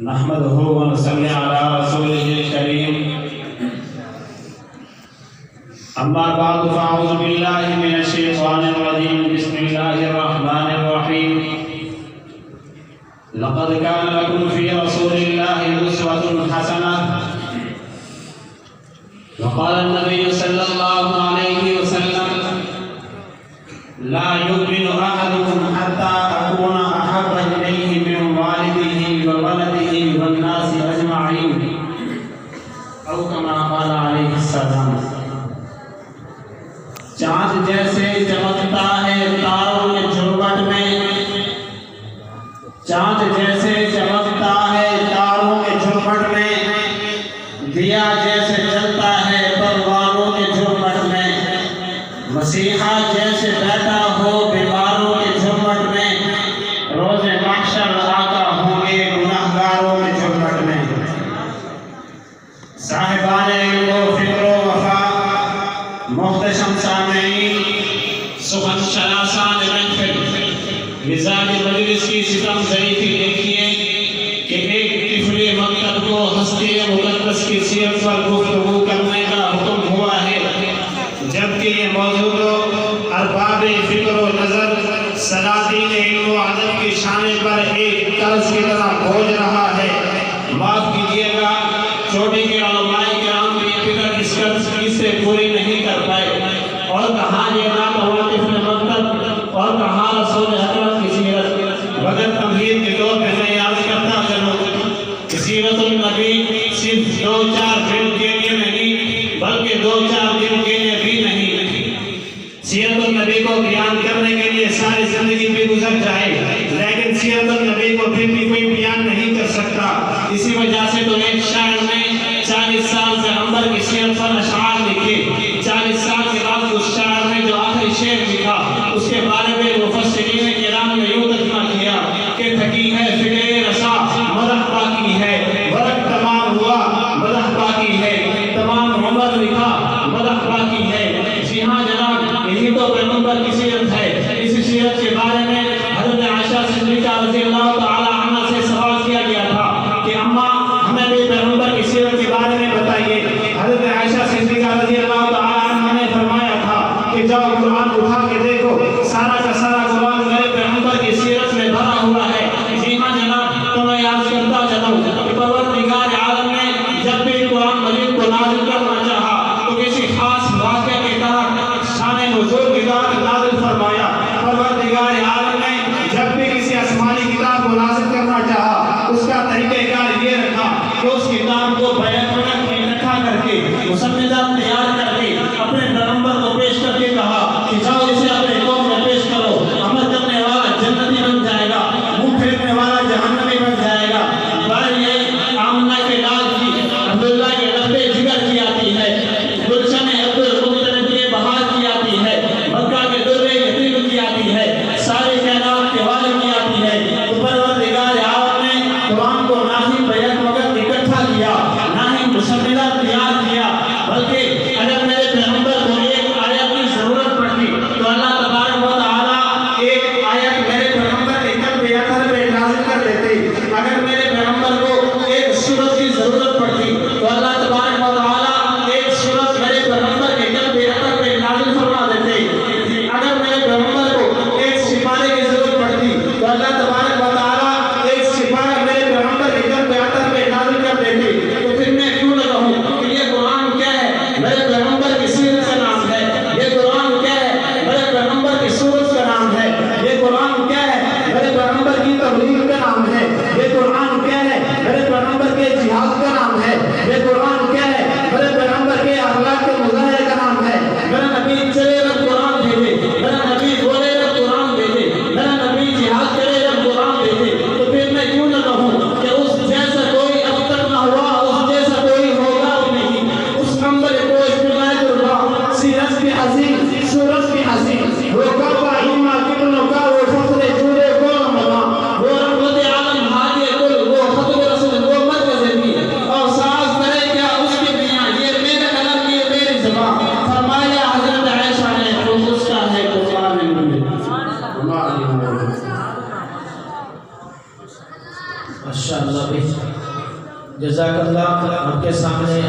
نحمده ونصلي على رسوله الكريم أما بعد فأعوذ بالله من الشيطان الرجيم بسم الله الرحمن الرحيم لقد كان لكم في رسول الله أسوة حسنة وقال النبي صلى الله عليه وسلم لا يؤمن أحدكم حتى أكون أحب إليه من والده وولده والناس أجمعين أو كما قال عليه السلام. چاند جیسے چمکتا ہے تاروں کے جھرمٹ میں، چاند جیسے چمکتا ہے تاروں کے جھرمٹ میں، دیا جیسے جلتا ہے پروانوں کے جھرمٹ میں، مسیحا جیسے بیٹھا ہو بیماروں کے جھرمٹ میں، روز محشر آقا ہوں گے گناہگاروں کے جھرمٹ میں. صاحبان علم و فکر و وفا، محتشم سامعین، سخن شناسان محفل، مزاج مجلس کی ستم ظریفی دیکھیے کہ ایک طفل مکتب کو ہستی مقدس کی سیرت پر گفتگو کرنے کا حکم ہوا ہے، جبکہ یہ موضوع تو ارباب فکر و نظر سلاطین علم و ادب کی شانے پر ایک قرض کی طرح بوجھ رہا ہے. معاف کیجیے گا، چھوٹے کے علماء کرام کی فکر اس قرض سے پوری نہیں کر پائے. اور کہاں یہ ناتواقف مکتب اور کہاں رسول اکرم کی سیرت. بغیر تمہید کے طور پہ میں یاد کرتا چلوں کہ سیرت النبی صرف 2-4 دن کے لیے نہیں بلکہ 2-4 دن کے لیے بھی نہیں. سیرت النبی کو بیان کرنے کے لیے ساری زندگی بھی گزر جائے لیکن سیرت النبی کو پھر بھی کوئی بیان نہیں کر سکتا. اسی وجہ سے تو ایک شاعر نے 40 سال سے پیغمبر کی سیرت پر اشعار لکھے. 40 سال کے بعد اس شاعر نے جو آخری شعر لکھا اس کے بارے میں مفسرین کرام نے یوں ترجمہ کیا کہ تھکی ہے فکر رسا مدح باقی ہے، ورق تمام ہوا مدح باقی ہے، تمام عمر لکھا مدح باقی ہے. جی ہاں جناب، یہی تو پیغمبر کی سیرت ہے. اس سیرت کے بارے میں حضرت عائشہ صدیقہ رضی اللہ تعالی عنہ سے سوال کیا گیا تھا کہ اماں ہمیں بھی پیغمبر کی سیرت کے بارے میں بتائیے. حضرت عائشہ صدیقہ رضی اللہ تعالی عنہ نے فرمایا تھا کہ جاؤ قرآن اٹھا کے دیکھو، سارا کا سارا قرآن میرے پیغمبر کی سیرت میں بھرا ہوا ہے. جی ہاں جناب، تو میں یاد کرتا چلوں کہ پروردگار عالم نے جب بھی قرآن مجید کو نازل کرنا چاہا تو کسی خاص واقعے کے تحت شان نزول کتاب نازل فرمایا. پروردگار عالم نے جب بھی کسی آسمانی کتاب کو نازل کرنا چاہا اس کا طریقہ کار یہ رکھا کہ اس کتاب کو بیت میں اکٹھا کر کے مسندہ تیار کر کے اپنے پیغمبر کو پیش کر کے کہا کہ جاؤ اسے اپنے قوم میں پیش کرو. عمل کرنے والا جنتی بن جائے گا، منہ پھیرنے والا جہنمی بن جائے گا. یہ آمنہ کے لال کی عبداللہ کے رب جگر کی آتی ہے، گلشن عبدالمطلب کے بہار کی آتی ہے، مکہ کے در یتیم کی آتی ہے، سارے کائنات کے والد کی آتی ہے. تو پروردگار عالم نے قرآن کو نہ ہی بیت وقت اکٹھا کیا نہ ہی مسندہ تیار کیا، بلکہ اگر میرے پیغمبر کو ایک آیت کی ضرورت پڑتی تو اللہ تبارک و تعالیٰ ایک آیت میرے پیغمبر کے قلب اطہر پہ نازل کر دیتے. اگر میرے پیغمبر کو ایک سورت کی ضرورت پڑتی تو اللہ تبارک و تعالیٰ ایک سورت میرے پیغمبر کے قلب اطہر پہ نازل فرما دیتے. اگر میرے پیغمبر کو ایک سپارے کی ضرورت پڑتی تو اللہ تبارک و تعالیٰ ایک سپارہ میرے پیغمبر کے قلب اطہر پہ ماشاء اللہ بھائی، جزاک اللہ. آپ کے سامنے